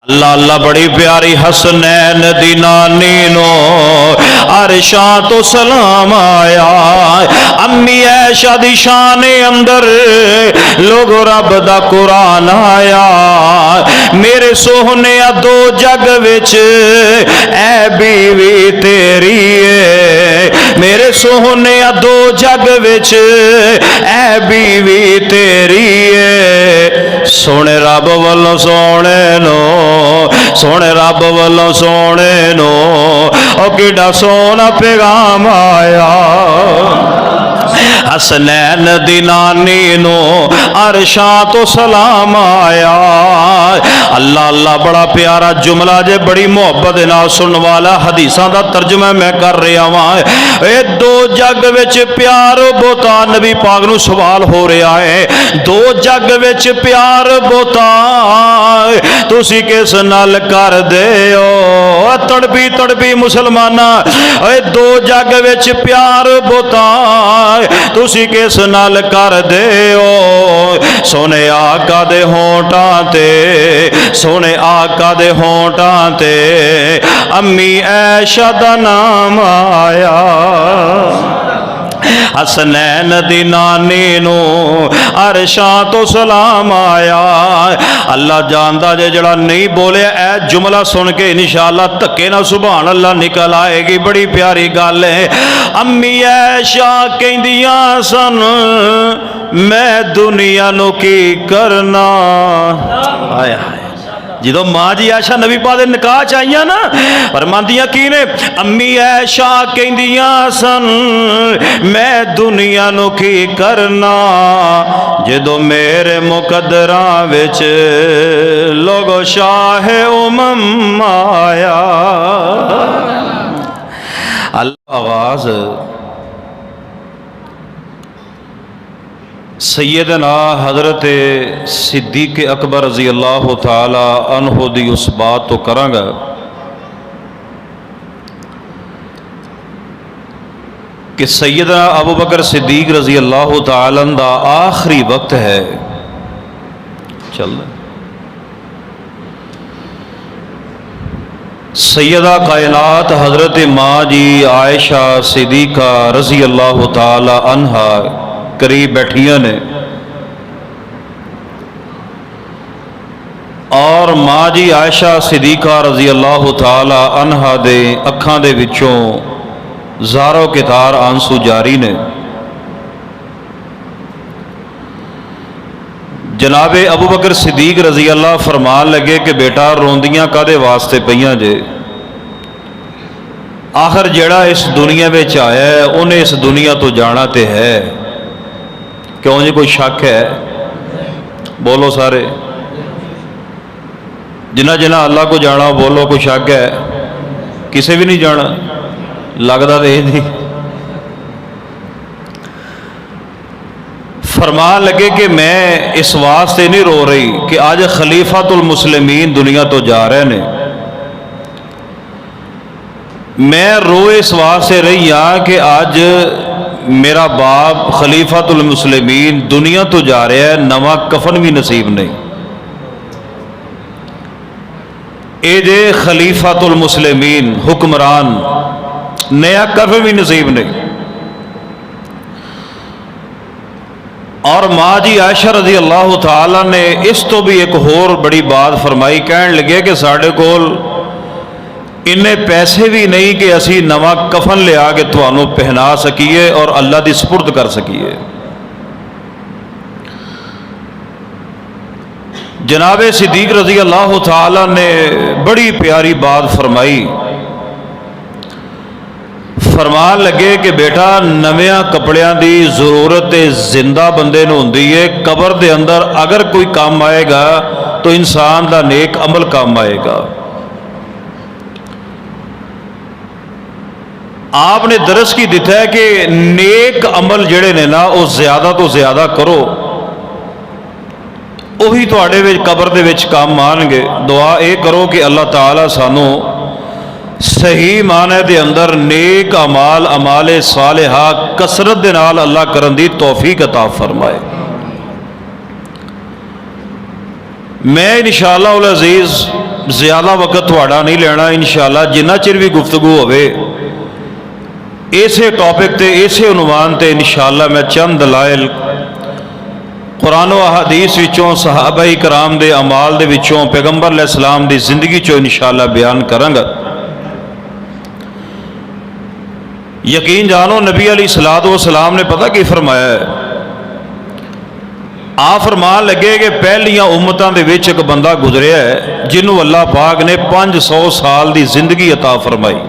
अल्लाह अल्लाह बड़ी प्यारी हसनैन दी नानी नो अरशा तो सलाम आया। अम्मी ऐशा दी शान अंदर लोग रब दा कुरान आया। मेरे सोहने दो जग विच ऐ बीवी तेरी है। मेरे सोहने दो जग विच ऐ बीवी तेरी है। सोने रब वालों सोने नो सोने रब वालों सोने नो ओ किड़ा सोना पैगाम आया। हसनैन दी नानी नो अरशा तो सलाम आया। अल्लाह अल्लाह बड़ा प्यारा जुमला जे बड़ी मोहब्बत नाल सुनने वाला हदीसां दा तर्जमा मैं कर रहा वां। ए दो जग विच प्यार बोता नबी पाक नूं सवाल हो रहा है। दो जग विच प्यार बोता तुसी किस नाल कर दे हो। तड़पी तड़पी मुसलमाना ए दो जग विच प्यार बोता तुसी किस नाल कर दे हो। सोने आका दे होंठां ते सोने आका दे होंठां ते अम्मी ऐशा दा नाम आया। हसनैन दी नानी नो अरशा तो सलाम आया। अल्लाह जानदा जे जड़ा नहीं बोले ऐ जुमला सुन के इंशाअल्लाह धक्के ना सुभान अल्लाह निकल आएगी। बड़ी प्यारी गल है। अम्मी ऐशा कहंदियां सन मैं दुनिया नू की करना। हाय हाय जो मां जी ऐशा नबी पाक दे निकाह च आईयां ना फरमांदियां की ने अम्मी ऐशा कहंदियां सन मैं दुनिया नू की करना जो मेरे मुकद्दरां विच लोगो शाह उमम आया। अल्लाह आवाज सैयदना हज़रत सिद्दीक़ अकबर रज़ी अल्लाह तआला अन्हु दी उस बात तो करांगा कि सैयदना अबू बकर सिद्दीक़ रज़ी अल्लाह तआला दा आखिरी वक्त है। चल सैयदा कायनात हज़रत माँ जी आयशा सिद्दीक़ा रज़ी अल्लाह तआला अन्हा करीब बैठिया ने और माँ जी आयशा सिद्दीक़ा रज़ी अल्लाह तआला अन्हा दे अखां दे विचों ज़ारो कितार आंसू जारी ने। जनाबे अबू बकर सिद्दीक़ रज़ी अल्लाह फरमान लगे कि बेटा रोंदियां कादे वास्ते पईयां जे। आखिर जेड़ा इस दुनिया में आया है उन्हें इस दुनिया तो जाना तो है। क्यों जी कोई शक है? बोलो सारे जिन्ना जिन्ना अल्लाह को जाना बोलो कोई शक है? किसे भी नहीं जाना लगता तो यही फरमान लगे कि मैं इस वास्ते नहीं रो रही कि आज खलीफातुल मुस्लिमीन दुनिया तो जा रहे ने। मैं रोए इस वास्ते रही हाँ कि आज मेरा बाप खलीफातुल मुस्लिमीन दुनिया तो जा रहा है नवा कफन भी नसीब नहीं। ए जे खलीफातुल मुस्लिमीन हुक्मरान नया कफन भी नसीब नहीं। और माँ जी आयशा रज़ी अल्लाह तआला ने इस तो भी एक होर बड़ी बात फरमाई। कहने लगे कि साढ़े कोल इन्ने पैसे भी नहीं कि असी नवा कफन लिया के तुहानू पहना सकीए और अल्लाह की सुपुर्द कर सकीए। जनाबे सिद्दीक़ रज़ी अल्लाह तआला ने बड़ी प्यारी बात फरमाई। फरमान लगे कि बेटा नविया कपड़ियां की जरूरत जिंदा बंदे नूं हुंदी है। कबर के अंदर अगर कोई काम आएगा तो इंसान का नेक अमल काम आएगा। आपने दरस की दिता है कि नेक अमल जेड़े ने ना वो ज्यादा तो ज्यादा करो उही तुहाडे विच कबर दे विच काम आउणगे। दुआ ये करो कि अल्लाह ताला सानू सही माने दे अंदर नेक अमाल अमाले सालिहा कसरत दे नाल अल्लाह करन दी तौफीक अता फरमाए। मैं इंशाअल्लाह अज़ीज़ ज़्यादा वक्त थोड़ा नहीं लेना इंशाअल्लाह। जिन्ना चिर भी गुफ्तगू होवे इसे टॉपिक ते इसे उनवान ते इंशाअल्लाह मैं चंद दलाइल कुरान व हदीस विचों सहाबा कराम दे अमाल दे विचों पैगंबर अलैहिस्सलाम दी जिंदगी चो इंशाअल्लाह बयान करांगा। यकीन जानो नबी अलैहिस्सलातु वस्सलाम ने पता की फरमाया है, आ फरमान लगे कि पहलियां उम्मतां दे विच एक बंदा गुजरिया है जिन्हों अल्लाह पाक ने 500 साल की जिंदगी अता फरमाई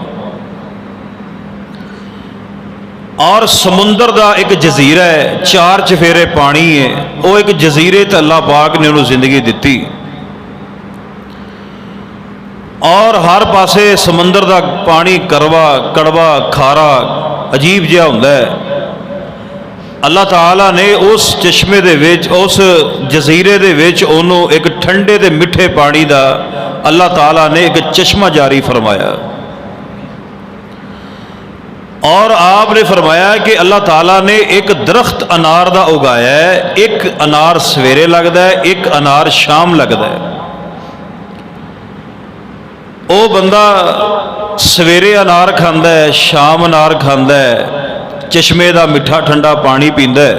और समुंदर का एक जजीरा है, 4 चफेरे पानी है, वो एक जजीरे ते अल्लाह पाक ने उन्होंने जिंदगी दी और हर पासे समुंदर का पानी करवा कड़वा खारा अजीब जिहा हुंदा है। अल्लाह ताला ने उस चश्मे दे विच उस जजीरे दे विच उन्होंने एक ठंडे ते मिठे पानी का अल्लाह ताला ने एक चश्मा जारी फरमाया और आपने फरमाया कि अल्लाह ताला ने एक दरख्त अनार का उगाया है, एक अनार सवेरे लगता है, एक अनार शाम लगता है। वो बंदा सवेरे अनार खांदा है, शाम अनार खांदा है, चश्मे का मिठा ठंडा पानी पींदा है,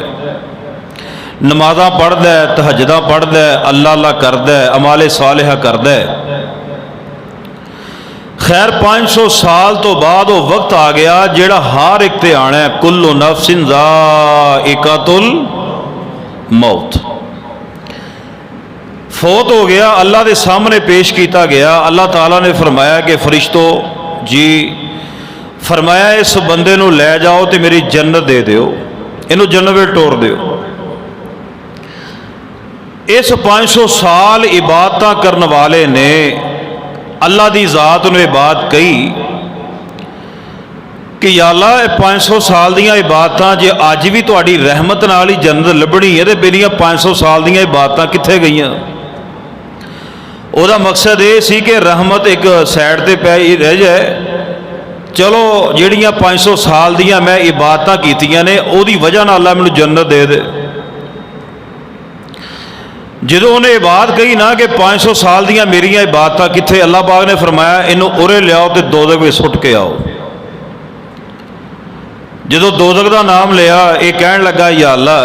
नमाज़ां पढ़दा है, तहज्जुदां पढ़दा है, अल्लाह अल्लाह करदा है, अमाले सालिहा करदा है। खैर 500 साल तो बाद वो वक्त आ गया जेड़ा हर एक ते आना है, कुल्लु नफ्सिन ज़ाइक़ातुल मौत। फौत हो गया, अल्लाह के सामने पेश किया गया। अल्लाह ताला ने फरमाया कि फरिश्तों जी, फरमाया इस बंदे नूं लै जाओ तो मेरी जन्नत दे दिओ, इनू जन्नत में टोर दिओ। इस 500 साल इबादत करने वाले ने अल्लाह की ज़ात ने बात कही कि या अल्लाह 500 साल दियां इबादतां जे अज भी तुहाडी रहमत नाल ही जन्नत लभणी है तो मेरियां 500 साल दियां इबादतां कित्थे गईयां। ਉਹਦਾ मकसद ये सी कि रहमत एक साइड ते पै रह जाए, चलो ਜਿਹੜੀਆਂ 500 साल दियां मैं इबादतां कीतियां ने ਉਹਦੀ वजह नाल अल्लाह मैनूं जन्नत दे दे। जो उन्हें इबादत कही ना कि 500 साल दियां मेरियां इबादतां कित्थे, अल्लाह पाक ने फरमाया इनू उरे लियाओ तो दोज़ख में सुट के आओ। जो दोज़ख का नाम लिया, ये कहन लगा या अल्लाह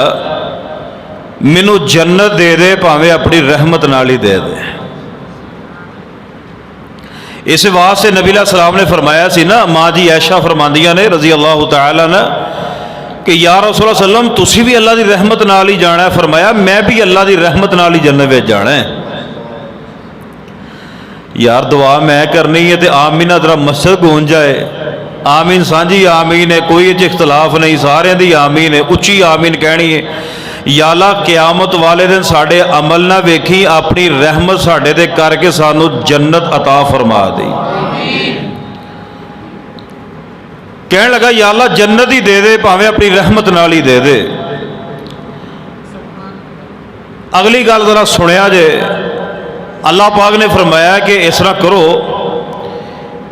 मैनू जन्नत दे दे, भावें अपनी रहमत नाल ही दे दे। इस वास्ते नबी सलाम ने फरमाया सी ना, माँ जी ऐशा फरमांदियां ने रजी अल्लाह तआला अन्हा कि या रसूल सल्लम तुसी भी अल्लाह की रहमत नाल ही जाना है। फरमाया मैं भी अल्लाह की रहमत नाल ही जन्नत में जाना है। यार दुआ मैं करनी है तो आमीन जरा मस्जिद गूंज जाए, आमीन सांझी आमीन है, कोई इख्तलाफ नहीं, सारे दी आमीन है, उच्ची आमीन कहनी है। या अल्लाह क़यामत वाले दिन साडे अमल ना वेखी, अपनी रहमत साडे ते करके सानू जन्नत अता फरमा दी। कहने लगा या अल्लाह जन्नत ही दे दे, भावें अपनी रहमत नाल ही दे दे। अगली गल जरा सुनिया जे, अल्लाह पाक ने फरमाया कि इस तरह करो,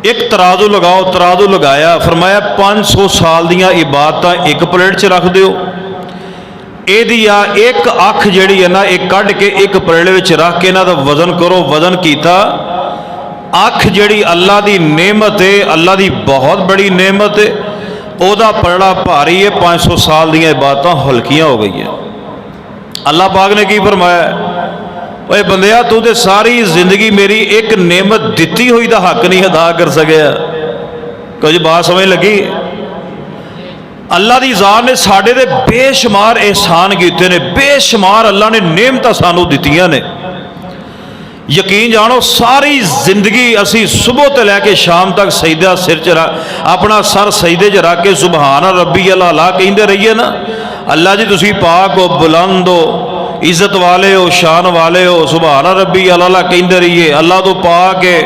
एक तराजू लगाओ, तराजू लगाया, फरमाया 500 साल दियां इबादतां एक प्लेट च रख दिओ, एदी या एक अख जिहड़ी है ना एक कढ़ के एक प्लेट विच रख के इन्हां दा वजन करो। वजन कीता, अख जिहड़ी अल्लाह की नेमत है, अल्लाह की बहुत बड़ी नेमत है, ओदा पलड़ा भारी है, 500 साल दियां इबादतां हल्कियां हो गई हैं। अल्लाह पाक ने की फरमाया, ओए बंदिया तू तो सारी जिंदगी मेरी एक नेमत दिती हुई दा हक नहीं अदा कर सकिया। कुछ बात समझ लगी? अल्लाह की ज़ात ने साडे ते बेशुमार एहसान कीते ने, बेशुमार अल्लाह ने नेमतां सानू दित्तियां ने। यकीन जानो सारी जिंदगी असी सुबह तो लैके शाम तक सजदा सिर च अपना सर सजदे च रख के सुबहान रब्बी अला कहते रहिए ना। अल्लाह जी तुसी पाक हो, बुलंद हो, इज्जत वाले हो, शान वाले हो, सुबहान रब्बी अला कहते रहिए। अल्लाह तो पाक है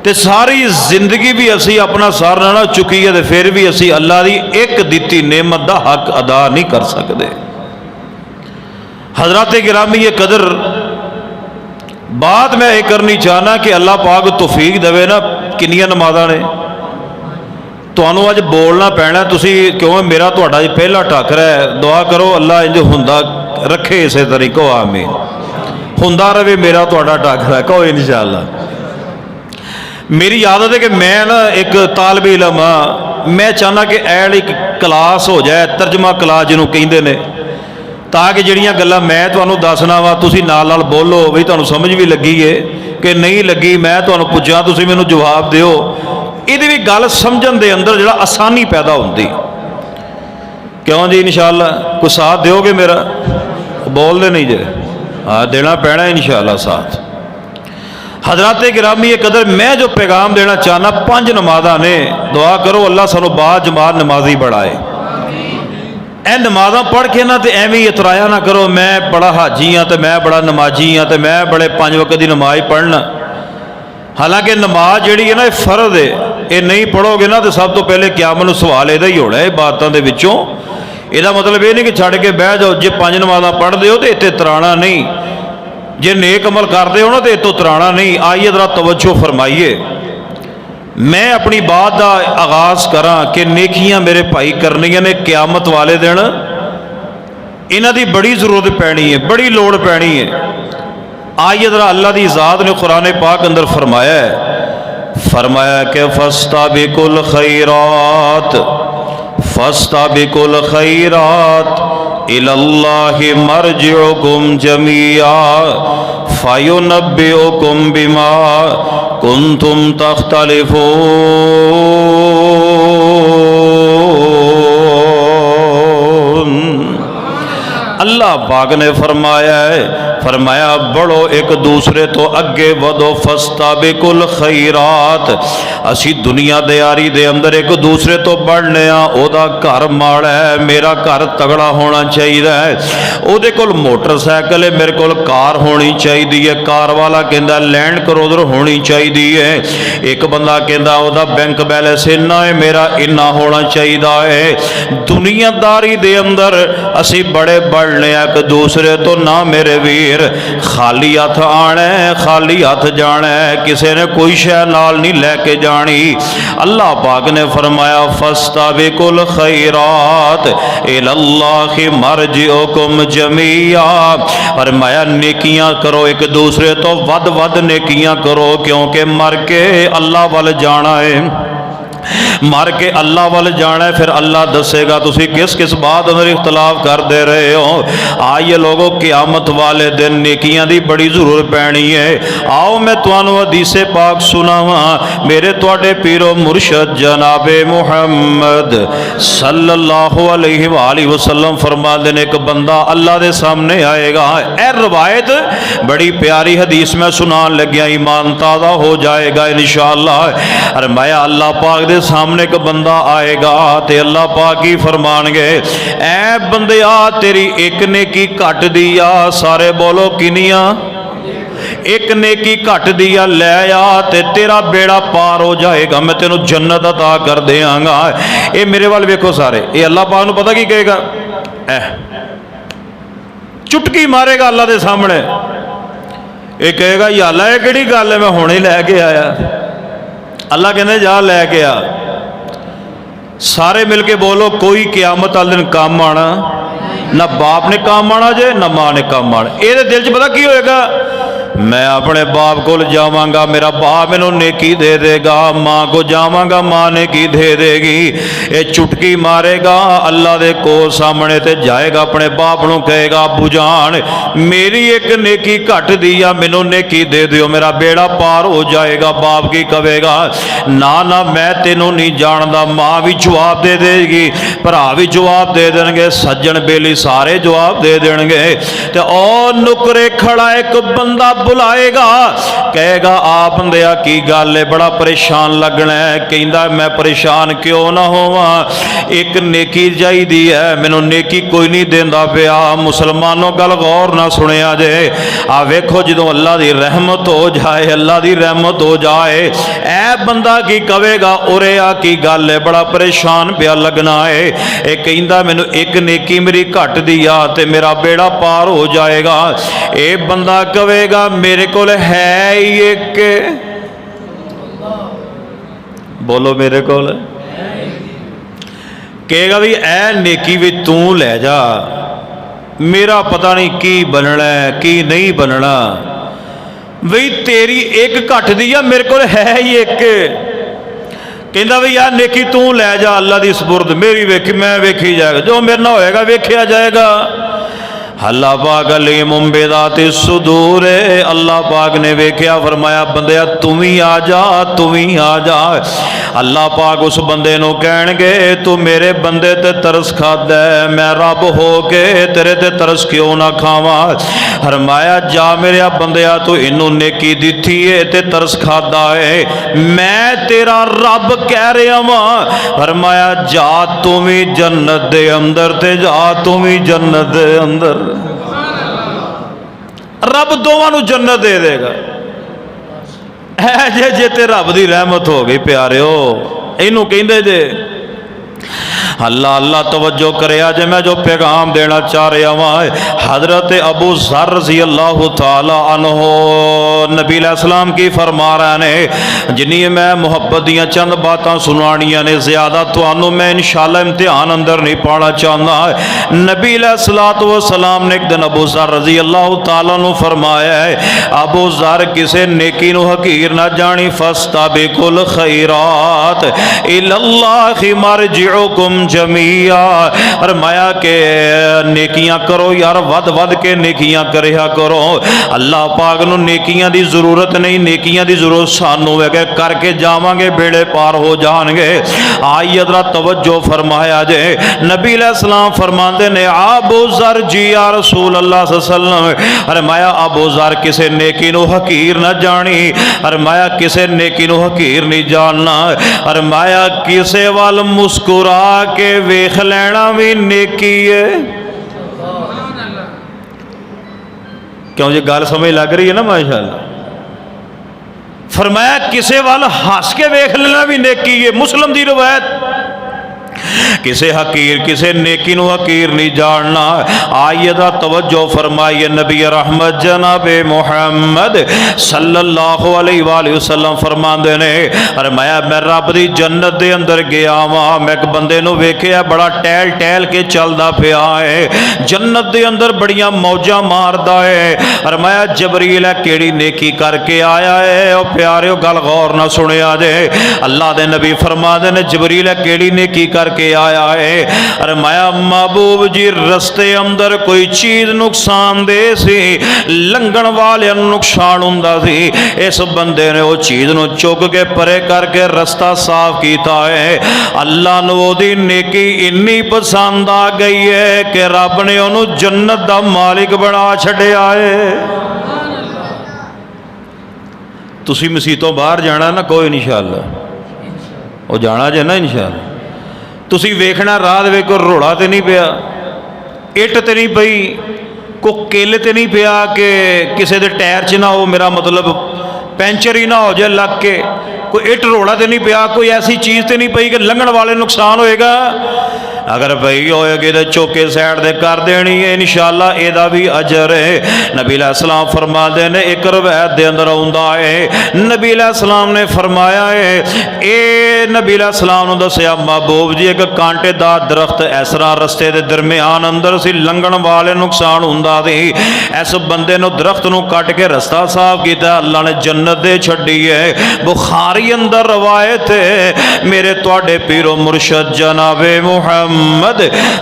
तो सारी जिंदगी भी असी अपना सर ना चुकी है तो फिर भी असी अल्लाह की एक दिती नेमत का हक अदा नहीं कर सकते। हजरत गिरामी ये कदर बात मैं ये करनी चाहना कि अल्लाह पाक तौफीक देवे ना। किन्नियां नमाज़ां ने तुहानू अज बोलना पैना, तुसी क्यों मेरा तुहाडा पहला टाकरा है। दुआ करो अल्लाह इंज हुंदा रखे इस तरीको, आमीन। ਹੁੰਦਾ रहे मेरा तुहाडा टाकरा। कहो इंशाअल्लाह। मेरी आदत है कि मैं ना एक तालब इलम हाँ, मैं चाहना कि ऐल एक क्लास हो जाए, तर्जमा क्लास जिन्हों कहते हैं, ताकि जिहड़ियां गल्लां मैं तुहानूं दसना वा तुसीं नाल नाल बोलो भी तुहानूं समझ भी लगी है कि नहीं लगी। मैं तुहानूं पुछां तुसीं मैनूं जवाब दिओ। इहदी भी गल समझण दे अंदर जिहड़ा आसानी पैदा हुंदी। क्यों जी इंशाअल्लाह कोई साथ दिओगे मेरा? बोलदे नहीं जे? हाँ देना पैना इंशाअल्लाह साथ। हजरात गिरामी कदर मैं जो पैगाम देना चाहना, 5 नमाज़ां ने, दुआ करो अल्लाह सानू बाद जमात नमाजी बढ़ाए। ए नमाज़ां पढ़ के ना तो एवं ही इतराया ना करो मैं बड़ा हाजी हाँ तो मैं बड़ा नमाजी हाँ तो मैं बड़े 5 वक्त की नमाज पढ़ना। हालांकि नमाज जी है ना फर्ज है, ये नहीं पढ़ोगे ना तो सब तो पहले क़यामत नूं सवाल इहदा ही होना है इबादतां दे विचों। इहदा मतलब ये नहीं कि छड़ के बह जाओ, जे 5 नमाज़ां पढ़ते हो तो इत्ते तराना नहीं, जे नेक अमल करते हो ना तो इतों तराना नहीं। आइए जरा तवज्जो फरमाइए। मैं अपनी बात का आगाज़ करा कि नेकियां मेरे भाई करनियां ने क़यामत वाले दिन, इन्हां दी बड़ी ज़रूरत पैनी है, बड़ी लोड़ पैनी है। आइए जरा अल्लाह की ज़ात ने कुरान पाक अंदर फरमाया है, फरमाया कि फस्ताबिकुल खैरात, फस्ताबिकुल खैरात इलल्लाहि मरजिउकुम जमीआ फयुनब्बिउकुम बिमा कुंतुम तख्तलिफून। अल्लाह पाक ने फरमाया है, फरमाया बढ़ो एक दूसरे तो अगे वधो, फस्ताबिकुल खैरात। असी दुनिया दयारी दे अंदर एक दूसरे तो बढ़ने आ। ओदा घर माड़ा है, मेरा घर तगड़ा होना चाहिए है। ओदे कोल मोटरसाइकिल है, मेरे कोल कार होनी चाहिए है। कार वाला कहता लैंड क्रूजर होनी चाहिए है। एक बंदा कहता ओदा बैंक बैलेंस इन्ना है, मेरा इन्ना होना चाहिए है। दुनियादारी दे अंदर असी बड़े बढ़ने एक दूसरे तो ना मेरे वीर खाली हथ आना है, खाली हथ जाना है, किसी ने कोई शह नाल नहीं लैके जानी। अल्लाह पाक ने फरमाया फस्ताबिकुल खैरात इलल्लाहि मरजिउकुम जमीआ। फरमाया नेकियां करो एक दूसरे तो वध वध नेकियां करो, क्योंकि मर के अल्लाह वाल जाना है, मर के अल्लाह वाल जाना है। फिर अल्लाह दसेगा तुसी किस किस बात अंदर इख्तलाफ करते रहे हो। आइए लोगों क़यामत वाले दिन नेकियां दी बड़ी जरूरत पैनी है। आओ मैं तुहानू हदीसे पाक सुनावा। मेरे तुहाडे पीरो मुर्शद जनाबे मुहम्मद सल्लल्लाहु अलैहि वसल्लम फरमाते हैं एक बंदा अल्लाह दे सामने आएगा। ए रवायत बड़ी प्यारी हदीस में सुनान लग्या, ईमान ताज़ा हो जाएगा इंशाअल्लाह। फरमाया अल्लाह पाक सामने एक बंदा आएगा ते अल्लाह पाक ही फरमानगे, ऐ बंदिया तेरी एक नेकी घट दी आ। सारे बोलो किनिया? एक नेकी घट दी आ, ले आ ते तेरा बेड़ा पार हो जाएगा, मैं तेनों जन्नत अता कर देंगा। ये मेरे वाल वेखो सारे, ये अल्लाह पाक नूं पता की कहेगा? चुटकी मारेगा अल्लाह दे सामने। ये कहेगा या अल्लाह ये किहड़ी गल है, मैं हुणे लैके आया। अल्लाह कहने जा लैके आ। सारे मिलके बोलो कोई क़यामत वाले दिन काम आना, ना बाप ने काम आना जे ना मां ने काम आना। ये दिल च पता की होएगा? मैं अपने बाप को जावांगा, मेरा बाप मैनू नेकी दे देगा, माँ को जावांगा माँ नेकी दे देगी। ये चुटकी मारेगा अल्लाह दे को सामने ते जाएगा, अपने बाप नू कहेगा अबू जान मेरी एक नेकी घट दी आ, मैनू नेकी दे दियो, मेरा बेड़ा पार हो जाएगा। बाप की कहेगा ना ना मैं तेनू नहीं जानदा। माँ भी जवाब दे देगी, भरा भी जवाब दे देंगे, सज्जन बेली सारे जवाब दे देंगे। तो और नुकरे खड़ा एक बंदा बुलाएगा, कहेगा आप बंदिया की गल है, बड़ा परेशान लगना है। कहता मैं परेशान क्यों ना होवा, एक नेकी चाहिदी है, मैनू नेकी कोई नहीं देंदा पिया। मुसलमानों गल गौर ना सुनिया जे, आ वेखो जो अल्लाह की रहमत हो जाए, अल्लाह की रहमत हो जाए, ऐ बंदा की कहेगा उरे आ की गल है, बड़ा परेशान पिया लगना है। ये कहता मैनू एक नेकी मेरी घट दी आ ते मेरा बेड़ा पार हो जाएगा। ये बंदा कहेगा मेरे को है ही एक, बोलो मेरे को कहेगा भी ऐ नेकी भी तू लै जा, मेरा पता नहीं की बनना है की नहीं बनना, बई तेरी एक घट दी आ, मेरे को है ही एक। कहता भी यार नेकी तू लै जा अल्लाह की सपुरद, मेरी वेखी मैं वेखी जाएगा, जो मेरे ना होएगा वेखिया जाएगा। अल्लाह पाक अलीमुम बिज़ाति सुदूर, अल्लाह पाक ने वेख्या फरमाया बंदिया तू भी आ जा, तू भी आ जा। अल्लाह पाक उस बंदे नूं कहणगे तू मेरे बंदे ते तरस खादा है, मैं रब हो के तेरे ते तरस क्यों ना खावां। फरमाया जा मेरे बंदिया तू इनू नेकी दिती है ते तरस खादा है, मैं तेरा रब कह रहा वां। फरमाया जा तू भी जन्नत दे अंदर ते जा तू भी जन्नत दे अंदर। रब दोवां नूं जन्नत दे देगा। है जे ते रब दी रहमत हो गई प्यारिओ, इनू कहंदे जे अल्लाह अल्लाह तवज्जो करे। आज मैं जो पैगाम देना चाह रहा वहाँ हजरत अबू ज़र रज़ी अल्लाह तआला अन्हो नबी अलैहिस्सलाम की फरमा रहे ने, जिन्नी मैं मुहब्बत दियाँ चंद बातां सुनानियां ने, ज़्यादा तुहानू मैं इंशाअल्लाह इम्तिहान अंदर नहीं पाना चाहता। नबी अलैहिस्सलातु वस्सलाम ने एक दिन अबू ज़र रज़ी अल्लाह तआला नू फरमाया है, अबू ज़र किसे नेकी नू हकीर ना जानी, फस्ताबिकुल खैरात इलल्लाहि मरजिउकुम जमिया। फरमाया के नेकियां करो यार, वध वध के नेकियां करया करो। अल्लाह पाक नू नेकियां दी जरूरत नहीं, नेकियां दी जरूरत सानू है, करके जावांगे बेड़े पार हो जाएंगे। आई अदरा तवज्जो फरमाया जे नबी अलैहिस्सलाम फरमाते ने अबू ज़र जी या रसूल अल्लाह सल्लल्लाहु अलैहि वसल्लम। फरमाया अबू ज़र किसे नेकी नू हकीर ना जानी, फरमाया किसे नेकी नू हकीर नहीं जानना, फरमाया किसे वाल मुस्कुरा के वेख लेना भी नेकी है। क्यों जी गल समझ लग रही है ना माशाअल्लाह। फरमाया किसे वाल हस के वेख लेना भी नेकी है। मुस्लिम दी रवायत किसे हकीर किसे नेकी नू हकीर नहीं जानना। आइए दा तवज्जो फरमाइए नबी रहमत जनाब मुहम्मद सल्लल्लाहु अलैहि वसल्लम फरमांदे ने, अरे मैं रब दी जन्नत दे अंदर गया वां, मैं एक बंदे नू वेखिया बड़ा टहल टहल के चलदा पिया है, जन्नत दे अंदर बड़ियां मौजा मारदा है। अरे मैं जबरील है केड़ी नेकी करके आया है। ओ प्यारिओ गल गौर ना सुनिया जे, अल्लाह दे नबी फरमांदे ने जबरील है केड़ी नेकी करके आया है। अरे माया महबूब जी रस्ते अंदर कोई चीज नुकसानदेह सी, लंघन वाले नुकसान हुंदा सी, इस बंदे ने वो चीज नू चुक के परे करके रस्ता साफ किया है। अल्लाह नू ओदी नेकी इन्नी पसंद आ गई है कि रब ने उन्होंने जन्नत दा मालिक बना छड़िया है। तुसी मसीतों बाहर जाना ना कोई इंशाअल्लाह, वो जाना जे ना इंशाअल्लाह, तुसी वेखना राह दे कोई रोड़ा तो नहीं पिया, इट तो नहीं पई, कोई किल तो नहीं पिया कि किसी के टायर च ना हो, मेरा मतलब पैंचर ही ना हो जाए लग के, कोई इट रोड़ा तो नहीं पिया, कोई ऐसी चीज़ तो नहीं पई कि लंघन वाले नुकसान होएगा। अगर पई होएगी तो चौके साइड दे कर देनी है, इंशाअल्लाह एदा भी अजर है। नबी अलैहिस्सलाम फरमाते ने एक रवायत दे अंदर आउंदा है, नबी अलैहिस्सलाम ने फरमाया है, ए नबी अलैहिस्सलाम ने दस्या महबूब जी एक कांटेदार दरख्त इस तरह रस्ते के दरमियान अंदर सी, लंघन वाले नुकसान हुंदा सी, इस बंदे नूं दरख्त नूं कट के रस्ता साफ किया, अल्लाह ने जन्नत दे छड्डी है। बुखारी अंदर रवायत है, मेरे तुहाडे पीरो मुर्शद जनाबे मुहम्मद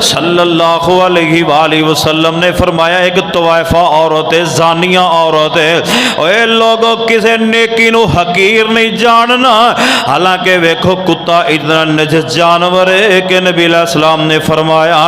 सल्लल्लाहु अलैहि वसल्लम ने फरमाया एक तवाइफा औरत है, जानिया औरत है। ओए लोगों किसे नेकी नू हकीर नहीं जानना, हालांकि वेखो कुत्ता इतना नजस जानवर है कि नबी अलैहिस्सलाम ने फरमाया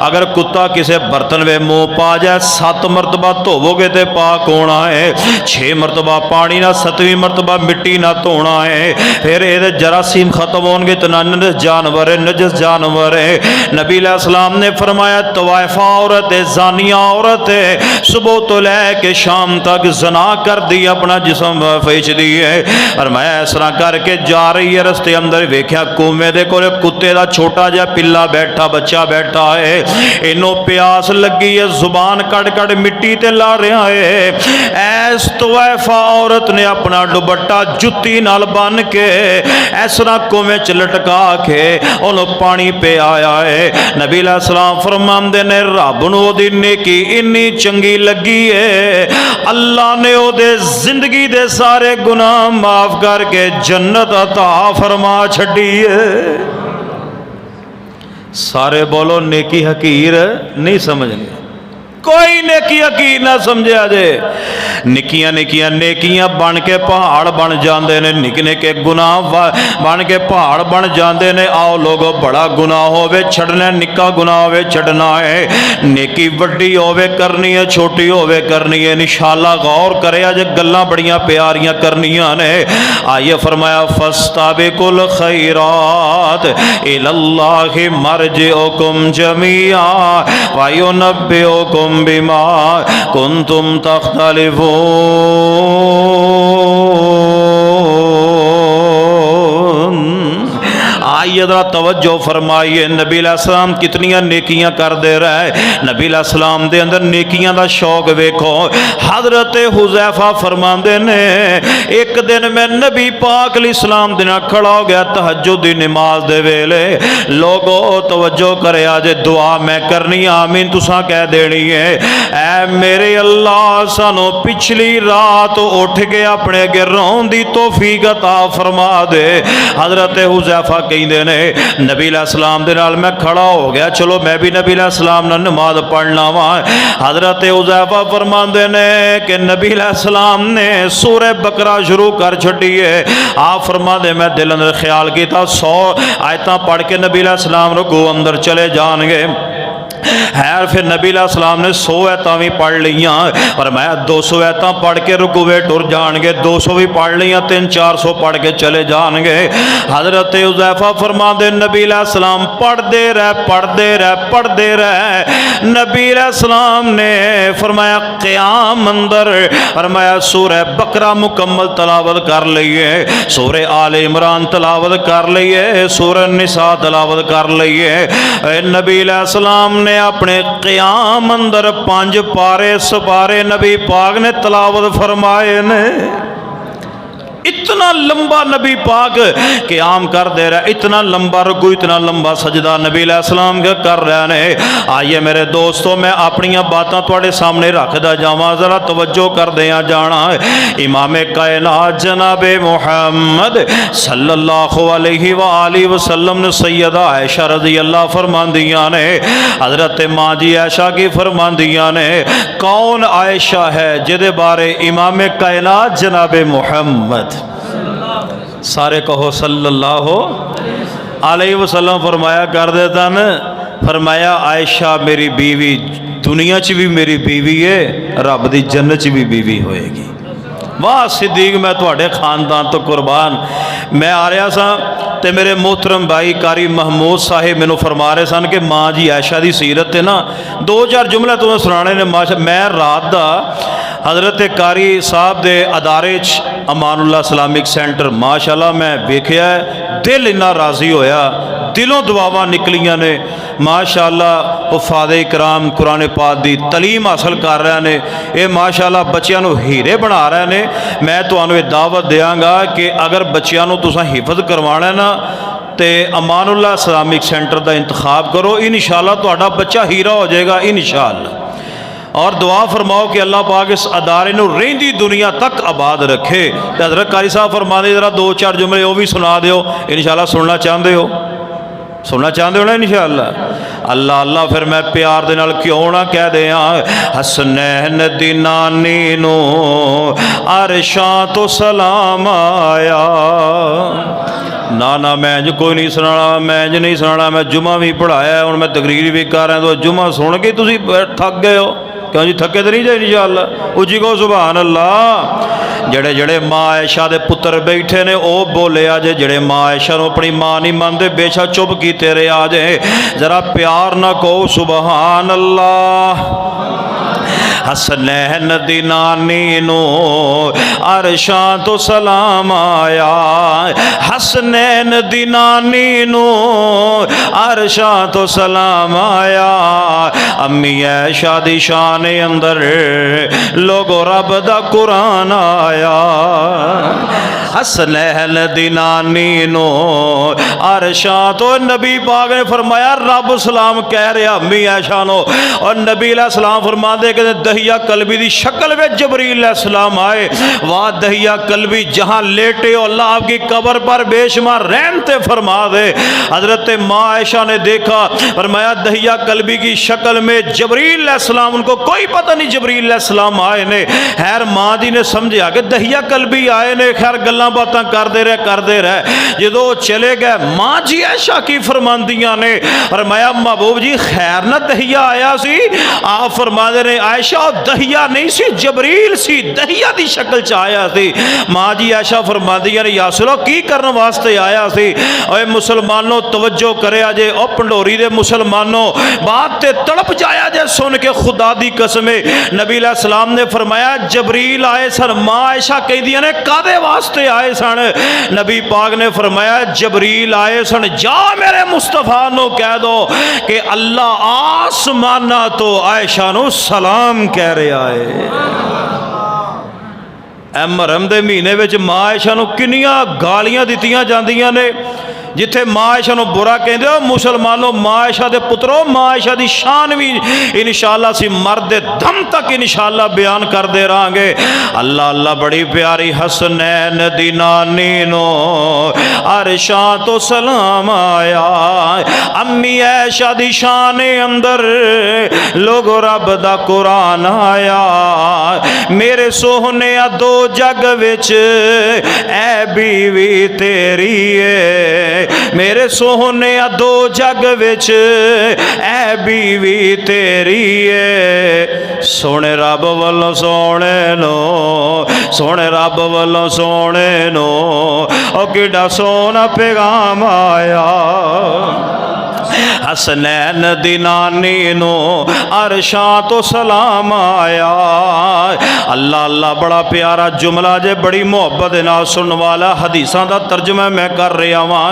अगर कुत्ता किसे बर्तन में मुंह पा जाए 7 मरतबा धोवोगे तो पाक होना है, 6 मरतबा पानी ना, 7वीं मरतबा मिट्टी ना धोना है, फिर ये जरासीम खत्म होंगे तो ना नजस जानवर है, नजस जानवर है। नबी अलैहिस्सलाम ने फरमाया तवाइफा औरत है, जानिया औरत है, सुबह तो लैके शाम तक जना कर दी, अपना जिसम फेच दी है। और मैं इस तरह करके जा रही है, रस्ते अंदर वेख्या कुएं दे कोल कुत्ते का छोटा जिहा पिल्ला बैठा, बच्चा बैठा है, इनों प्यास लगी है, जुबान कट कट मिट्टी ते ला रहा है। इस तवाइफा औरत ने अपना दुपट्टा जुत्ती नाल बन के इस तरह कुएं च लटका के उन्होंने पानी पे आया है। नबी अलैहिस्सलाम फरमांदे ने रब नूं ओदी नेकी इन्नी चंगी लगी है, अल्लाह ने ओदे जिंदगी दे सारे गुनाह माफ करके जन्नत अता फरमा छड्डी है। सारे बोलो नेकी हकीर नहीं समझनी, कोई नेकी हकीर ना समझा जे। निक्कियां निक्कियां नेकियां बन के पहाड़ बन जाते हैं, निके निके गुनाह बन के पहाड़ बन जाते हैं। आओ लोगो, बड़ा गुनाह होवे छड़ना, निक्का गुनाह होवे छड़ना है। नेकी वड्डी होवे करनी है, छोटी होवे करनी है। इंशाअल्लाह गौर करे, अज गल्लां बड़ियां प्यारियां करनियां ने। आइए फरमाया फस्ताबिकुल खैरात इलल्लाहि मरजिउकुम जमीआ व युनब्बिउकुम बिमा कुंतुम तख्तलिफून। आइए जरा तवज्जो फरमाइए, नबी अलैहिस्सलाम कितनियां नेकियां करते रहे। नबी अलैहिस्सलाम दे अंदर नेकियां दा शौक वेखो। हजरत हुज़ैफा फरमाते ने, एक दिन मैं नबी पाक अलैहिस्सलाम दे नाल खड़ा हो गया तहज्जुद दी नमाज दे वेले। लोगो तवज्जो करे, अज दुआ मैं करनी, आमीन तुसां कह देनी है। ऐ मेरे अल्लाह, सानू पिछली रात उठ के अपने अगे रोन दी तौफीक अता फरमा दे। हजरत हुज़ैफा कहते ने, नबी अलैहिस्सलाम दे नाल मैं खड़ा हो गया, चलो मैं भी नबी अलैहिस्सलाम नाल नमाज पढ़ना वा। हजरत हुज़ैफा फरमाते ने कि नबी अलैहिस्सलाम ने सूरह बकरा शुरू कर छड़ी है। आप फरमाते मैं दिल अंदर ख्याल किया 100 आयतां पढ़ के नबी अलैहिस्सलाम रुकू अंदर चले जाएंगे। है फिर नबी अलैहिस्सलाम ने 100 आयतां भी पढ़ लियां, पर मैं 200 आयतां पढ़ के रुकूए टुर जाएंगे, 200 भी पढ़ लियां, 300-400 पढ़ के चले जाएंगे। हजरत हुज़ैफा फरमाते नबी अलैहिस्सलाम पढ़ते रह पढ़ते रह पढ़ते रह। नबी अलैहिस्सलाम ने फरमाया क़याम अंदर फरमाया सूरह बकरा मुकम्मल तलावत कर लीए, सूरह आले इमरान तलावत कर लीए, सूरह निसा तलावत कर लीए। नबी अलैहिस्सलाम ने अपने क़याम अंदर 5 पारे सपारे नबी पाक ने तलावत फरमाए ने। इतना लंबा नबी पाक क़याम कर दे रहा, इतना लंबा रुकू, इतना लंबा सजदा नबी अलैहिस्सलाम के कर रहे ने। आइए मेरे दोस्तों, मैं अपनियां बातां तुहाडे सामने रखदा जावां, जरा तवज्जो करदे जाना। इमाम कायनात जनाबे मुहम्मद सल्लल्लाहु अलैहि व आलिहि वसल्लम ने सैयदा आयशा रज़ी अल्लाह फरमांदियां ने, हजरत माँ जी आयशा की फरमांदियां ने, कौन आयशा है जिहदे बारे इमाम कायनात जनाबे मुहम्मद सारे कहो सल्लल्लाहु अलैहि वसल्लम फरमाया कर देता न। फरमाया आयशा मेरी बीवी, दुनिया च भी मेरी बीवी है, रब दी जन्नत च भी बीवी होएगी। वाह सिद्दीक, मैं तुहाडे खानदान तो कुर्बान। मैं आ रहा सा ते मेरे मोहतरम भाई कारी महमूद साहिब मैनू फरमा रहे सन कि माँ जी आयशा की सीरत है ना, 2-4 जुमले तुम्हें सुनाने ने। माशा मैं रात का हजरत कारी साहब के अदारे अमानुल्लाह इस्लामिक सेंटर माशाअल्लाह मैं वेख्या, दिल इन्ना राजी होया, दिलों दुआवां निकलियां ने माशाअल्लाह। हुफ़ाज़े इकराम कुरान पाक की तलीम हासिल कर रहे ने, ये माशाअल्लाह बच्चों को हीरे बना रहे ने। मैं तुहानू ये दावत देंगा कि अगर बच्चों को तुसां हिफज करवाना ना तो अमानुल्लाह इस्लामिक सेंटर का इंतखाब करो, इंशाअल्लाह तुहाडा बच्चा हीरा हो जाएगा इंशाअल्लाह। और दुआ फरमाओ कि अल्लाह पाक इस अदारे नूं रहिंदी दुनिया तक आबाद रखे। तो हज़रत कारी साहब फरमाते जरा 2-4 जुमले वो भी सुना दिओ इंशाअल्लाह। सुनना चाहते हो, सुनना चाहते हो ना इंशाअल्लाह। अल्लाह अल्लाह फिर मैं प्यार दे नाल क्यों ना कह दियां, हसनैन दी नानी नूं अरशां तो सलाम आया। ना ना मैं कोई नहीं सुनाना, मैं नहीं सुनाना, मैं जुमा भी पढ़ाया, हुण मैं तकरीर भी कर रहा। तो जुमा सुन के तुसीं थक गए हो, क्यों जी थके तो नहीं जाए इंशाअल्लाह। उच्ची कहो सुभान अल्लाह। जड़े जड़े माँ आयशा के पुत्र बैठे ने वो बोले जे, जड़े माँ आयशा को अपनी माँ नहीं मानते बेशक चुप कीते रहे आ जे, जरा प्यार ना कहो सुभान अल्लाह। हसनैन दी नानी नो अरशां तो सलाम आया। हसनैन दी नानी नो अरशां तो सलाम आया। अम्मी ऐशा दी शान अंदर लोगो रब दा कुरान आया। हसनैन दी नानी नो अरशां तो नबी पाक ने फरमाया रब सलाम कह रहा अम्मी ऐशा नो। और नबी सलाम फरमाते कि दहिया कलबी की शक्ल में जबरील सलाम आए। वाह दहिया कलबी जहाँ लेटे हो अल्लाह आपकी कब्र पर बेशुमार रहमतें फरमा दे। हजरत माँ आयशा ने देखा फरमाया दहिया कलबी की शक्ल में जबरील सलाम, उनको कोई पता नहीं जबरील सलाम आए ने। खैर माँ जी ने समझा कि दहिया कलबी आए ने। खैर गल्लां बातां करते रहे। जो चले गए माँ जी आयशा की फरमांदियां ने फरमाया महबूब जी खैर ना दहिया आया सी। आप फरमाते ने आयशा दहिया नहीं सी जबरील सी, दहिया की शक्ल च आया सी। माँ जी आयशा फरमादियां ने यासरो की करने वास्ते आया सी। ओए मुसलमानों तवज्जो करे जे, ओ भंडोरी दे मुसलमानों बात ते तड़प जाया जे सुन के खुदा दी कसमे। नबी सलाम ने फरमाया जबरील आए सन। माँ आयशा कहदियां ने कादे वास्ते आए सन? नबी पाक ने फरमाया जबरील आए सन, जा मेरे मुस्तफा नो कह दो कि अल्लाह आसमाना तो आयशा नो सलाम कह रहा है। मुहर्रम दे महीने विच मां आयशा नूं किन्नियां गालियां दित्तियां जांदियां ने। जिथे मां आयशा नूं बुरा कहंदे हो मुसलमानों मां आयशा दे पुत्रों मां आयशा दी शान भी इंशाअल्लाह सी मर्द दम तक इंशाअल्लाह बयान करते रहांगे। अल्लाह अल्लाह बड़ी प्यारी हसनैन दी नानी नो अरशां तो सलाम आया। अम्मी आयशा दी शान अंदर लोगो रब दा कुरान आया। मेरे सोहने दो जग विच ऐ बीवी तेरी है। मेरे सोहने दो जग विच ऐ बीवी तेरी है। सोने रब वालों सोने नो, सोने रब वालों सोने नो ओ किड्डा सोना पैगाम आया। हसनैन दी नानी नो अरशां तो सलाम आया। अल्लाह अल्लाह बड़ा प्यारा जुमला जे बड़ी मुहब्बत नाल सुनने वाला हदीसां दा तर्जमा मैं कर रहा वां।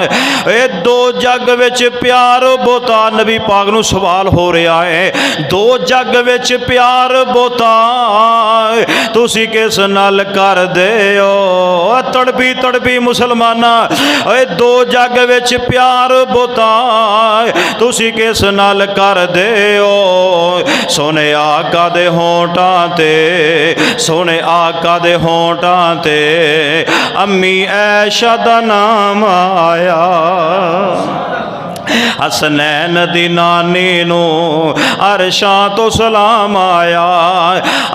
ए दो जग विच प्यार बोता नबी पाक नूं सवाल हो रहा है। दो जग विच प्यार बोता तुसी किस नाल कर दे हो? तड़पी तड़पी मुसलमाना ए दो जग विच प्यार बोता तुसी किस नाल कर दे हो? सोने आका दे होंठां ते, सोने आका दे होंठां ते अम्मी ऐशा दा नाम आया। हसनैन दी नानी नो अरशां तो सलाम आया।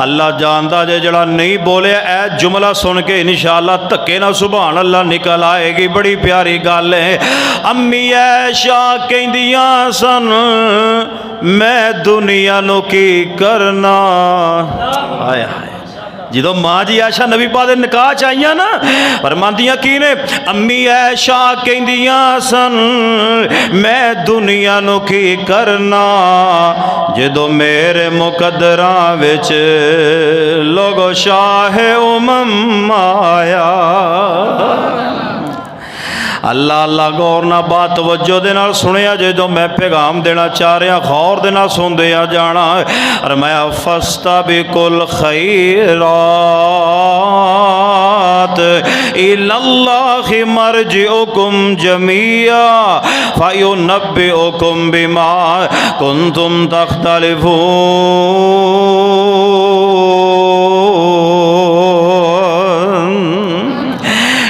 अल्लाह जानदा जे जड़ा नहीं बोले ए जुमला सुन के इंशाअल्लाह धक्के ना सुभान अल्लाह निकल आएगी। बड़ी प्यारी गल है। अम्मी ऐशा कहंदियां सन मैं दुनिया नो की करना। हाय हाय जो माँ जी आयशा नबी पाक दे निकाह च आईयां ना फरमांदियां की ने अम्मी ऐशा कहंदियां सन मैं दुनिया नू की करना जो मेरे मुकद्दरां विच लोगो शाह उमम आया। अल्लाह अल्लाह गौर ना बात तवज्जो दे नाल सुनिया जे जो मैं पैगाम देना चाह रहा गौर दे नाल सुनदे आ जाना। और मैं फस्ताबिकुल खैरात इलल्लाहि मरजिउकुम जमीआ फयुनब्बिउकुम बिमा कुंतुम तख्तलिफून।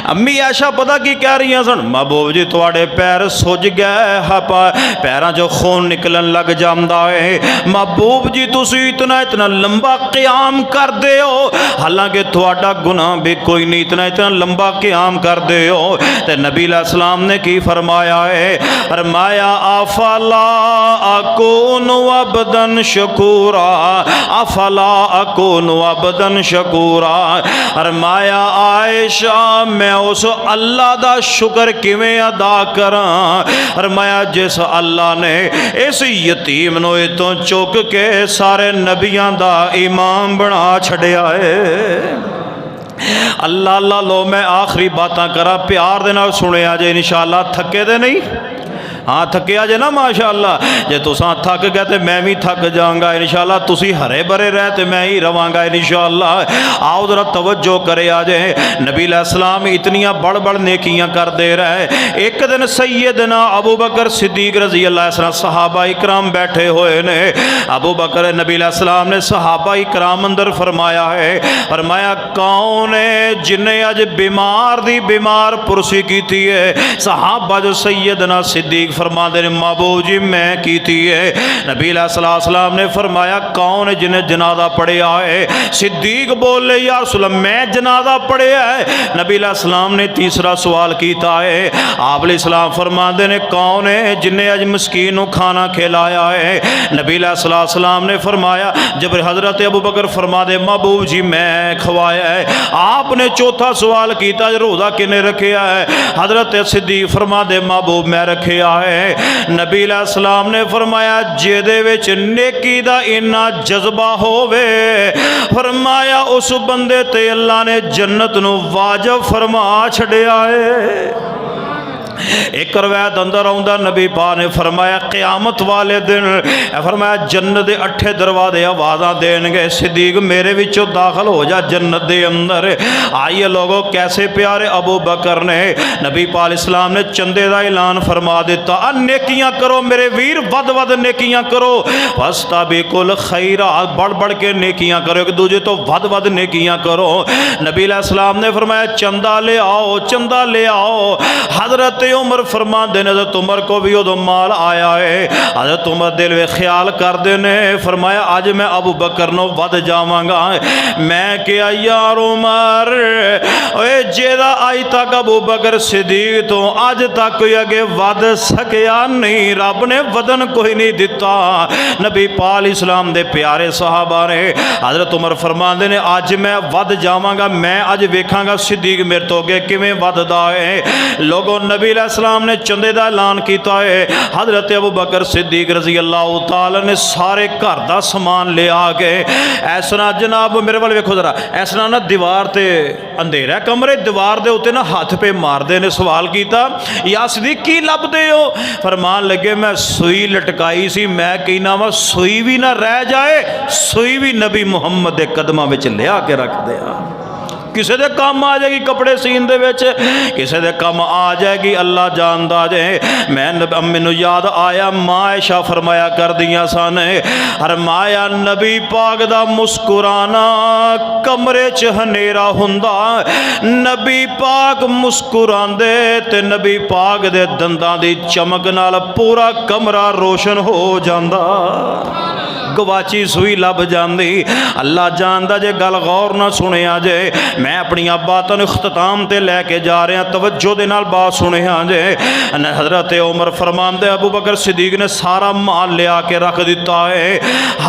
अम्मी आयशा पता की कह रही सन महबूब जी थोड़े पैर सुज गए पैरों चो खून निकलन लग जाता है। महबूब जी तुसी इतना इतना लंबा क़याम करते हो हालांकि थोड़ा गुनाह भी कोई नहीं इतना इतना लंबा क़याम करते हो। तो नबी सलाम ने की फरमाया है फरमाया अफला अकूनु अब्दन शकूरा अफला अकूनु अब्दन शकूरा। फरमाया आयशा मैं उस अल्लाह दा शुक्र किवें अदा करां। फरमाया जिस अल्लाह ने इस यतीम नूं इतों चुक के सारे नबियां दा इमाम बना छड़िया है। अल्लाह अल्लाह लो मैं आखिरी बातां करा प्यार दे नाल सुनिया जे इंशाअल्लाह, थके दे नहीं। हाँ थकिया जे ना माशाअल्लाह, जे तुसां थक गए तो मैं भी थक जाऊँगा इंशाअल्लाह, तुसी हरे भरे रह तो मैं ही रवांगा इंशाअल्लाह। आओ जरा तवज्जो करे आजे। नबी अलैहिस्सलाम इतनियां बड़ बड़ नेकियां करते रहे। एक दिन सैयदना अबू बकर सिद्दीक रज़ी अल्लाह अन्हु सहाबा इकराम बैठे हुए ने। अबू बकर नबी अलैहिस्सलाम ने सहाबा इकराम अंदर फरमाया है, फरमाया कौन है जिन्हें अज बीमार दी बीमार पुरसी की है। सहाबा जो सैयदना सिद्दीक फरमाते ने महबूब जी मैं की है। नबी अलैहिस्सलाम ने फरमाया कौन है जिन्हें जनाजा पढ़िया है। सिद्दीक बोले या रसूल अल्लाह मैं जनाजा पढ़िया है। नबी अलैहिस्सलाम ने तीसरा सवाल किया है। आप अलैहिस्सलाम फरमाते ने कौन है जिन्हें अज मस्कीन को खाना खिलाया है। नबी अलैहिस्सलाम ने फरमाया जब हजरत अबू बकर फरमा दे महबूब जी मैं खवाया है। आपने चौथा सवाल किया रोज़ा किने रखिया है। हजरत सिद्दीक फरमा दे महबूब मैं रखिया है। नबी अलैहिस्सलाम ने फरमाया जेदे विच नेकी दा इन्ना जज्बा होवे, फरमाया उस बंदे ते अल्लाह ने जन्नत नूं वाजिब फरमा छड़िया है। एक रवायत अंदर आउंदा नबी पा ने फरमाया क़यामत वाले दिन फरमाया जन्नत के 8 दरवाजे आवाज़ा देंगे सिद्दीक मेरे विचों दाखिल हो जा जन्नत के अंदर। आइए लोगों कैसे प्यारे अबू बकर ने नबी पाक इस्लाम ने चंदे का ऐलान फरमा दिता नेकियां करो मेरे वीर वध वध नेकियां करो। वस्ताबिकुल खैरात बढ़ बढ़ के नेकियां करो एक दूजे तो वध वध नेकियां करो। नबी अलैहिस्सलाम ने फरमाया चंदा ले आओ चंदा ले आओ। हजरत उमर फरमाते ने हज़रत उमर को भी उदो माल आया है। हज़रत उमर दिल में ख्याल करते ने फरमाया अज मैं अबू बकर नो वध जावांगा। मैं क्या यार उमर जेदा अज तक अबू बकर सिद्दीक तो अज तक कोई अगे वध सकिया नहीं, रब ने वदन कोई नहीं दिता। नबी पाक इस्लाम दे प्यारे सहाबा ने हज़रत उमर फरमाते ने अज मैं वध जावांगा, मैं अज वेखांगा सिद्दीक मेरे तो अगे किवें वधदा है। लोगों नबी अलैहिस्सलाम ने चंदे का ऐलान किया है। हजरत अबू बकर सिद्दीक रज़ी अल्लाह तआला ने सारे घर का समान ले आके ऐसा जनाब मेरे वाल वेखो जरा ऐसा ना दीवार ते अंधेरा कमरे दीवार के उत्ते ना हाथ पे मारते ने। सवाल किया या सिद्दीक की लभदे हो। फरमान लगे मैं सुई लटकाई सी, मैं कहना वा सुई भी ना रह जाए, सुई भी नबी मुहम्मद के कदमां विच लिया के रख दिया। किसी दे काम आ जाएगी कपड़े सीन दे विच, किसी दे काम आ जाएगी अल्लाह जानदा जे। मैनू याद आया माँ आयशा फरमाया कर दियां सन फरमाया नबी पाक दा मुस्कुराना कमरे च हनेरा हुंदा, नबी पाक मुस्कुरांदे ते नबी पाक दे दंदां दी चमक नाल पूरा कमरा रोशन हो जांदा। गवाची सुई लभ जाती। अल्लाह जानदा जे गल गौर ना सुनिया जे। मैं अपनी बातों इख्तिताम ते लैके जा रहा तवज्जो दे नाल बात सुनिया जे। हजरत उमर फरमांदे अबू बकर सिद्दीक ने सारा माल लिया के रख दिता है।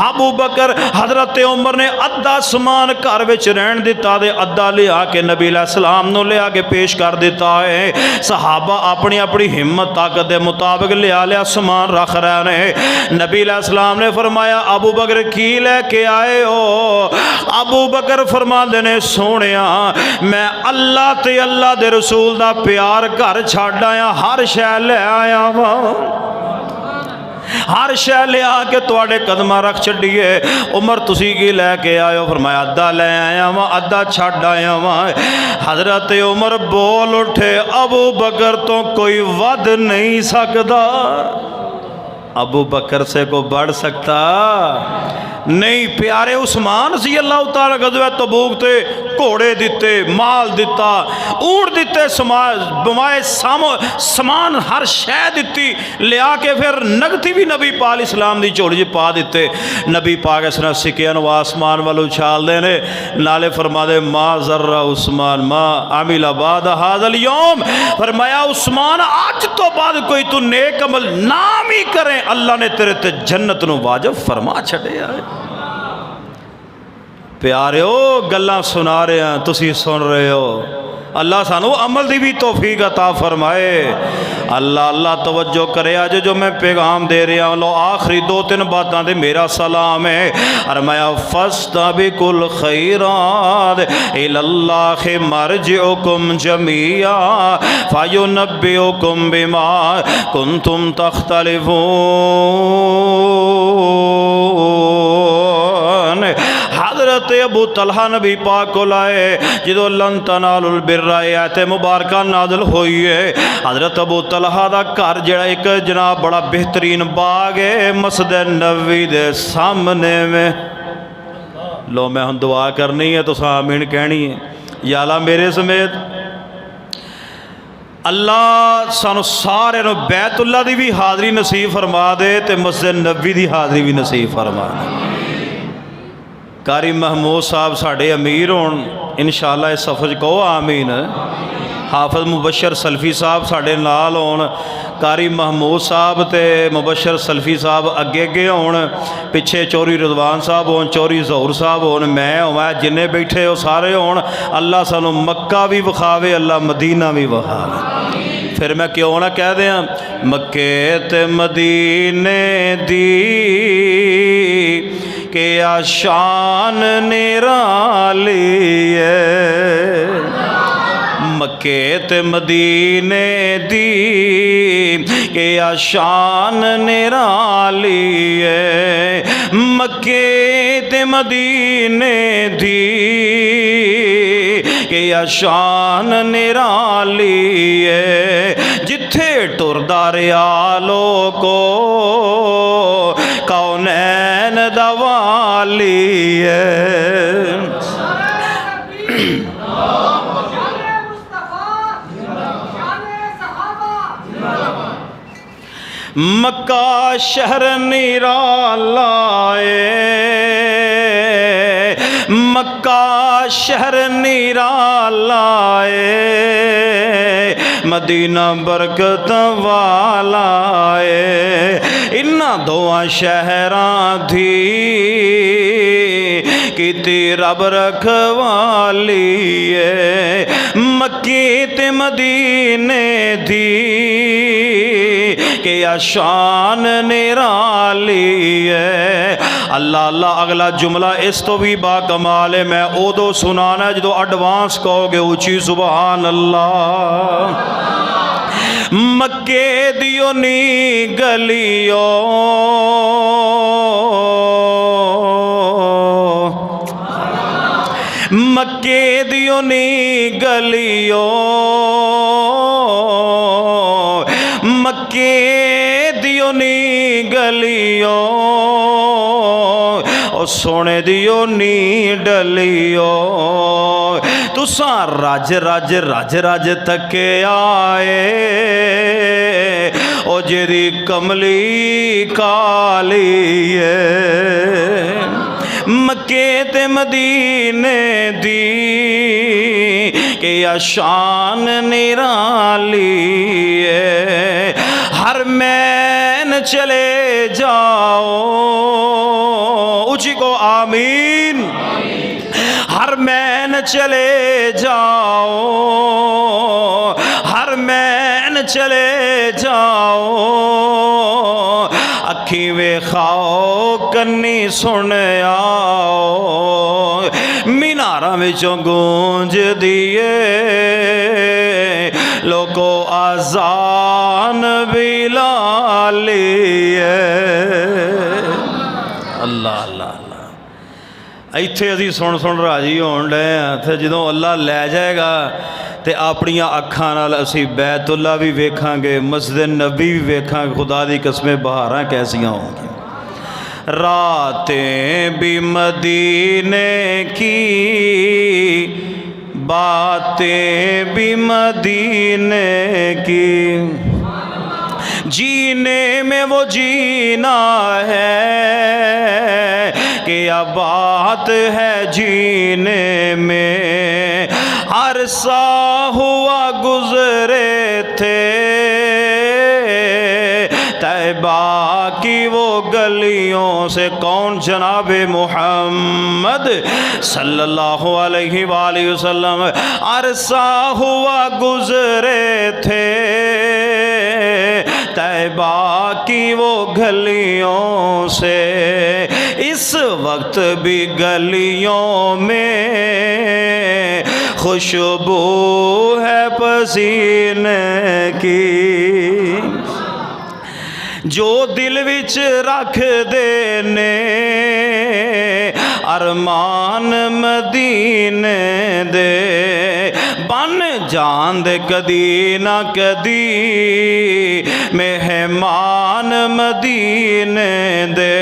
अबू बकर हजरत उमर ने अद्धा समान घर विच रहन दिता ते अद्धा लिया के नबी अलैहिस्सलाम नूं लिया के पेश कर दिता है। सहाबा अपनी अपनी हिम्मत ताकत के मुताबिक लिया समान रख रहे ने। नबी अलैहिस्सलाम ने फरमाया अबू बकर की लैके आए हो। अबू बकर फरमाते ने सोने मैं अल्लाह ते अल्लाह दे रसूल दा प्यार घर छड्ड आया, हर शै लै आया वा, हर शै लिया के तुहाडे कदमां रख छड्डीए। उमर तुसी की लैके आयो। फरमाया अद्धा लै आया वा अद्धा छड्ड आया वा। हजरत उमर बोल उठे अबू बकर तो कोई वध नहीं सकता, अबू बकर से को बढ़ सकता नहीं। प्यारे उस्मान सी अल्लाह तआला गज़वा तबूक ते घोड़े दिते, माल दिता, ऊँट दिते, बमाए समान हर शै दिती लिया के फिर नगती भी नबी पाक इस्लाम दी झोली च पा दिते। नबी पाक इस तरह सिक्कियां नूं आसमान वाल उछालदे ने नाले फरमादे मा ज़र्रा उस्मान मा आमिला बाद हाज़ल यौम। फरमाया उस्मान अज तो बाद कोई तू नेक अमल नाम ही करे अल्लाह ने तेरे ते जन्नत नूं वाजिब फरमा छड्डिया है। प्यारिओ गल्लां सुना रहे हैं तुसी सुन रहे हो। अल्लाह सानू अमल की भी तौफीक अता फरमाए। अल्लाह अल्लाह तवज्जो करे अज जो मैं पैगाम दे रहा लो आखिरी 2-3 बातों से मेरा सलाम है। अरमाया फस्ताबिकुल खैरात इलल्लाहि मरजिउकुम जमीआ फयुनब्बिउकुम बिमा कुंतुम तख्तलिफून। हज़रत अबू तलहा नबी पाक को लाए जो लन तनालुल बिर्रा आयत मुबारक नाज़िल हुई है। हज़रत अबू तलहा का घर जड़ा एक जनाब बड़ा बेहतरीन बाग है मस्जिद नबवी दे सामने में। लो मैं हम दुआ करनी है तो आमीन कहनी है। या अल्लाह मेरे समेत अल्लाह सानू सारे बैतुल्ला की भी हाज़री नसीब फरमा दे ते मस्जिद नबवी की हाज़री भी नसीब फरमा दे। कारी महमूद साहब साढ़े अमीर होन इंशाअल्लाह इस सफ़र कहो आमीन। हाफिज़ मुबशर सल्फी साहब साढ़े नाल होन। कारी महमूद साहब ते मुबशर सल्फी साहब अगे अगे होन। पिछे चौरी रिजवान साहब होन, चौरी ज़हूर साहब होन, मैं होवां, जिन्ने बैठे हो सारे होन। अल्लाह सानू मक्का भी विखावे, अल्लाह मदीना भी विखावे। फिर मैं क्यों ना कह दियां मक्के ते मदीने दी के आशान निराली है। मक्के ते मदीने दी के आशान निराली है। मक्के ते मदीने दी के आशान निराली है। जिथे टुरदा रिया लोको कौनैन दा वाली है। मक्का शहर निराला है, मक्का शहर निराला है, मदीना बरकत वाला है। इन्ना दोआ शहरां दी किती रब रखवाली है। मक्के ते मदीने दी के आशान निराली है। अल्लाह अल्लाह अगला जुमला इस तो भी बाकमाल है। मैं उदो सुनाना जो एडवांस कहोगे ऊंची सुभान अल्लाह। मक्के दियो नी गलियो मक्के दियो नी गलियो मक्के दियो नी गलियो और सोने दियो नी डलियो। तुसा रज रज रज रज तके आए ओ जेरी कमली काली है। मक्के ते मदीने दी के आशान निराली है। हर मैन चले जाओ ऊंची को आमीन। हर मैन चले जाओ, हर मैन चले जाओ, अखी वेखाओ कन्नी सुन आओ। मीनारा विचों गूंज दिए लोको आजान बिलाली है। अल्लाह अल्लाह अल्लाह। इत्थे असीं सुन सुन राजी होण डए हां ते जदों अल्लाह लै जाएगा तो अपनियां अखां नाल असीं बैतुल्ला भी वेखांगे, मस्जिद नबी भी वेखांगे। खुदा दी कसमें बहारां कैसियां होंगी। रातें भी मदीने की, बातें भी मदीने की, जीने में वो जीना है क्या बात है जीने में। अरसा हुआ गुजरे थे तय तैबा की वो गलियों से कौन जनाब मोहम्मद सल्लल्लाहु अलैहि वसल्लम अरसा हुआ गुजरे थे। तैबा की वो गलियों से इस वक्त भी गलियों में खुशबू है पसीने की। जो दिल विच रख देने अरमान मदीने दे बन जान दे कदी ना कदी मेहमान मदीने दे।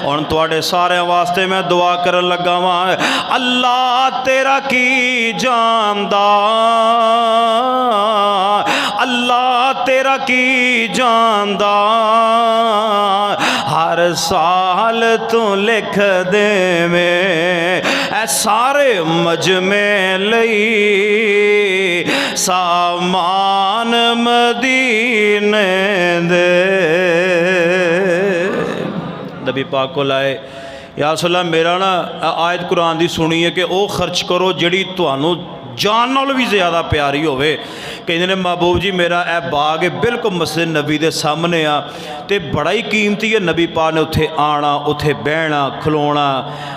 हुण तुहाडे सारे वास्ते मैं दुआ करन लगा वां, अल्लाह तेरा की जानदा, अल्लाह तेरा की जानदा, हर साल तू लिख देवे ऐ सारे मजमे लई सामान मदीने दे। नबी पाक को लाए या रसूलल्लाह मेरा ना आयत कुरान दी सुनी है कि वो खर्च करो जिहड़ी तुहानू जान नाल भी ज़्यादा प्यारी होवे। कहते ने महबूब जी मेरा यह बाग है बिल्कुल मस्जिद नबी के सामने आ तो बड़ा ही कीमती है। नबी पाक ने उत्थे आना, उत्थे बहना, खलोना,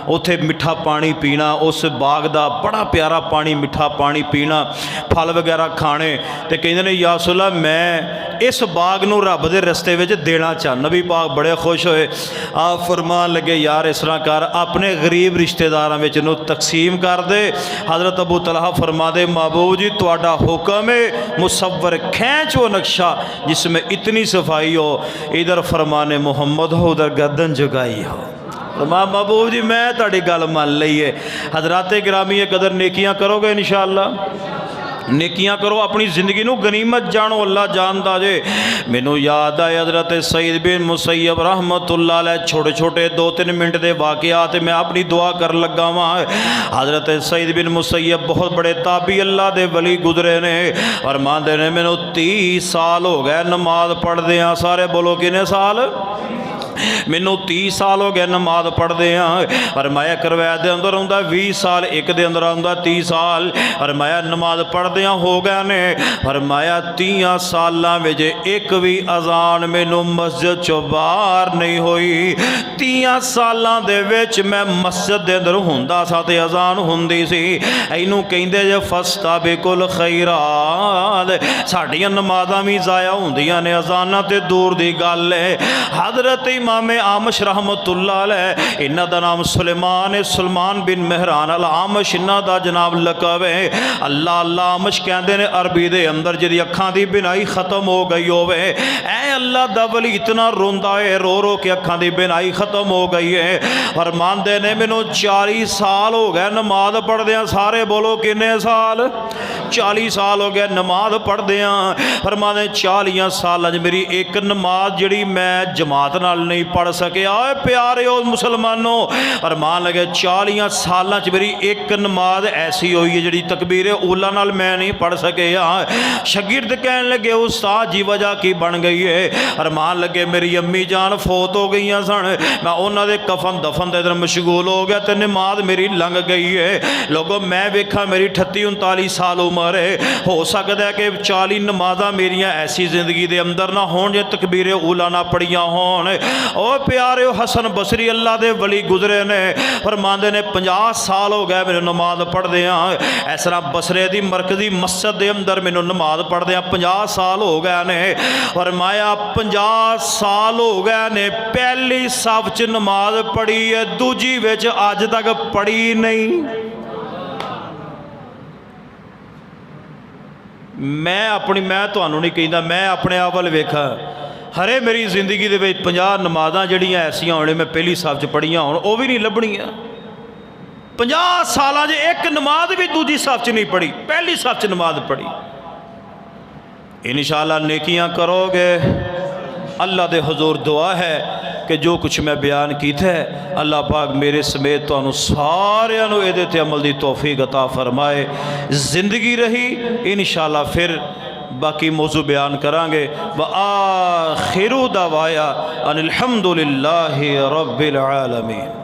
उत्थे मिठा पानी पीना, उस बाग का बड़ा प्यारा पानी मिठा पानी पीना, फल वगैरह खाने। तो कहते ने या रसूल अल्लाह मैं इस बाग नूं रब दे रस्ते विच देना चाह। नबी पाक बड़े खुश होए, आप फरमान लगे यार इस तरह कर अपने गरीब रिश्तेदारां विच नूं तकसीम कर दे। हज़रत अबू तलहा फरमा दे महबूब जी तुहाडा हुक्म है मुसव्वर खींच वो नक्शा जिसमें इतनी सफाई हो, इधर फरमाने मोहम्मद हो उधर गर्दन झुकाई हो। फरमा महबूब जी मैं तुहाडी गल मान लई है। हज़रात गिरामी कदर नेकियां करोगे इंशाअल्लाह, नेकियां करो, अपनी ज़िंदगी नूं गनीमत जानो, अल्लाह जानदा जे। मैनू याद आए हज़रत सईद बिन मुसैयब रहमतुल्लाह अलैह छोटे छोटे 2-3 मिनट के वाक़यात मैं अपनी दुआ कर लगा वां। हज़रत सईद बिन मुसैयब बहुत बड़े ताबी अल्लाह दे वली गुजरे ने और मानते ने मैनू 30 साल हो गए नमाज पढ़दे आ। सारे बोलो कितने साल? मैनू 30 साल हो गए नमाज पढ़दे हैं। फरमाया करवाया दे अंदर आउंदा 20 साल, एक दे अंदर आउंदा 30 साल। फरमाया नमाज पढ़दे हो गए ने। फरमाया 30 सालां विच एक भी अजान मैनू मस्जिद चों बाहर नहीं हुई। 30 सालां दे विच मैं मस्जिद दे अंदर हुंदा सा ते अजान हुंदी सी। इनू कहिंदे जे फस्ताबिकुल खैरात। साडियां नमाज़ां भी ज़ाया हुंदियां ने, अजानां ते दूर दी गल है। हज़रत इमाम आमश रहमतुल्लाह अलैह, इन्हां दा नाम सुलेमान है, सुलेमान बिन मेहरान अल आमश इन्हां दा जनाब लकब है। अल्लाह अल्लाह आमश कहते हैं अरबी दे अंदर जिहदी अखां दी बिनाई खत्म हो गई होवे, ऐ अल्लाह दा वली इतना रोंदा है, रो रो के अखां दी बिनाई खत्म हो गई है। फरमांदे ने मैनू 40 साल हो गए नमाज पढ़दे। सारे बोलो किन्ने साल? 40 साल हो गए नमाज पढ़दे। फरमांदे 40 साल मेरी एक नमाज जिहड़ी मैं जमात नाल नहीं पढ़ सकिया। प्यारे हो मुसलमानों, फरमान लगे 40 साल मेरी एक नमाज ऐसी हुई है जिहड़ी तकबीर उला नाल मैं नहीं पढ़ सके। शगिर्द कहन लगे उस्ताद जी वजह की बन गई है? फरमान लगे मेरी अम्मी जान फोत हो गई सन, मैं उन्होंने दे कफन दफन के इधर मशगूल हो गया तो नमाज मेरी लंघ गई है। लोगों मैं वेखा मेरी 38-39 साल उम्र है, हो सकता है कि 40 नमाजा मेरिया ऐसी जिंदगी के अंदर ना हो जो तकबीर उला ना पढ़िया होन। ओ प्यारे हसन बसरी अल्लाह दे वली गुजरे ने, फरमांदे ने 50 साल हो गए मैनू नमाज पढ़दे। इस तरह बसरे की मरकजी मस्जिद के अंदर मैनू नमाज पढ़दे 50 साल हो गए ने। फरमाया 50 साल हो गए ने पहली सफ च नमाज पढ़ी है, दूजी विच अज तक पढ़ी नहीं। मैं तुहानू नहीं कहता, मैं अपने आप वाल वेखा हरे मेरी जिंदगी के 50 नमाज़ां जड़ियाँ ऐसियां होने मैं पहली सफ च पढ़ियां होन वो भी नहीं लभणियां। 50 साल एक नमाज भी दूजी सफ च नहीं पढ़ी, पहली सफ च नमाज पढ़ी। इंशाअल्लाह नेकियां करोगे। अल्लाह दे हुजूर दुआ है कि जो कुछ मैं बयान किया है अल्लाह पाक मेरे समेत तुहानू सारियां नू इहदे ते अमल दी तौफीक अता फरमाए। जिंदगी रही इंशाअल्लाह फिर बाकी मौजू बयान करांगे। व आखिरु दवाया अनिल हम्दुलिल्लाहि रब्बिल आलमीन।